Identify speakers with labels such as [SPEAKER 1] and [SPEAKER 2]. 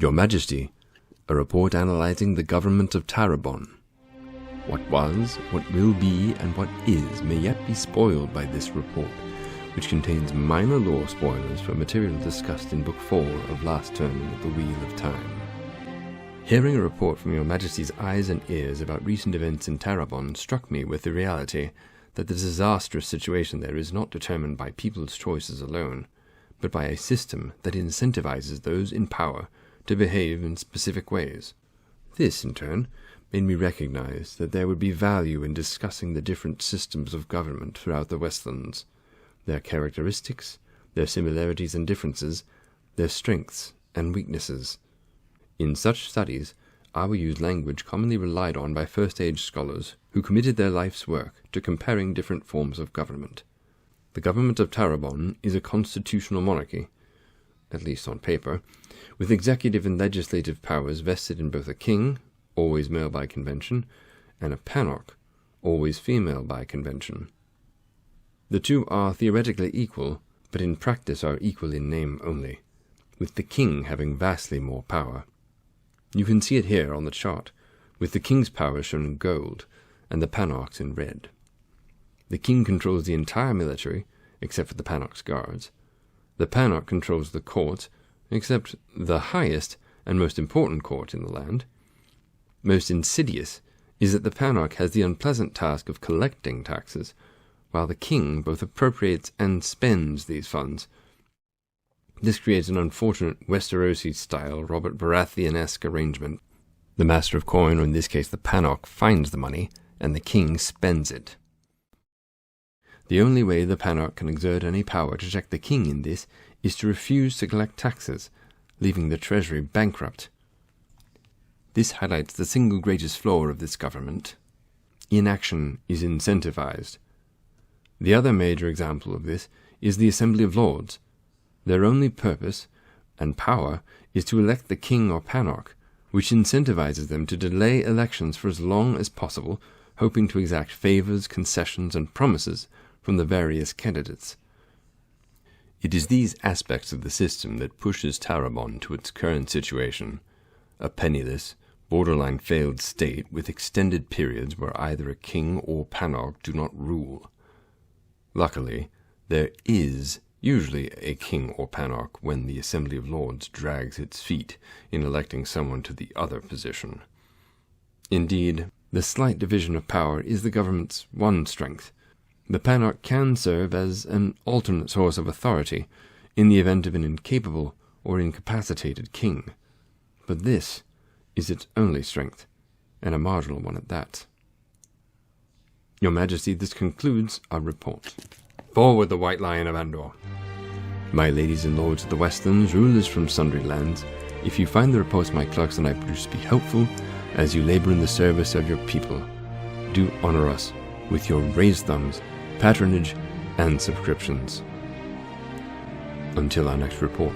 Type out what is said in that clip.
[SPEAKER 1] Your Majesty, a report analyzing the government of Tarabon. What was, what will be, and what is may yet be spoiled by this report, which contains minor lore spoilers for material discussed in Book 4 of Last Turn of the Wheel of Time. Hearing a report from Your Majesty's eyes and ears about recent events in Tarabon struck me with the reality that the disastrous situation there is not determined by people's choices alone, but by a system that incentivizes those in power to behave in specific ways. This, in turn, made me recognize that there would be value in discussing the different systems of government throughout the Westlands, their characteristics, their similarities and differences, their strengths and weaknesses. In such studies, I will use language commonly relied on by first-age scholars who committed their life's work to comparing different forms of government. The government of Tarabon is a constitutional monarchy, at least on paper, with executive and legislative powers vested in both a king, always male by convention, and a panarch, always female by convention. The two are theoretically equal, but in practice are equal in name only, with the king having vastly more power. You can see it here on the chart, with the king's power shown in gold, and the panarchs in red. The king controls the entire military, except for the panarch's guards. The panarch controls the court, except the highest and most important court in the land. Most insidious is that the panarch has the unpleasant task of collecting taxes, while the king both appropriates and spends these funds. This creates an unfortunate Westerosi-style Robert Baratheon-esque arrangement. The master of coin, or in this case the panarch, finds the money, and the king spends it. The only way the panarch can exert any power to check the king in this is to refuse to collect taxes, leaving the treasury bankrupt. This highlights the single greatest flaw of this government. Inaction is incentivized. The other major example of this is the Assembly of Lords. Their only purpose and power is to elect the king or panarch, which incentivizes them to delay elections for as long as possible, hoping to exact favors, concessions, and promises from the various candidates. It is these aspects of the system that pushes Tarabon to its current situation, a penniless, borderline failed state with extended periods where either a king or panarch do not rule. Luckily, there is usually a king or panarch when the Assembly of Lords drags its feet in electing someone to the other position. Indeed, the slight division of power is the government's one strength. The panarch can serve as an alternate source of authority in the event of an incapable or incapacitated king, but this is its only strength, and a marginal one at that. Your Majesty, this concludes our report. Forward the White Lion of Andor. My ladies and lords of the Westlands, rulers from sundry lands, if you find the reports my clerks and I produce to be helpful, as you labor in the service of your people, do honor us with your raised thumbs, patronage, and subscriptions. Until our next report.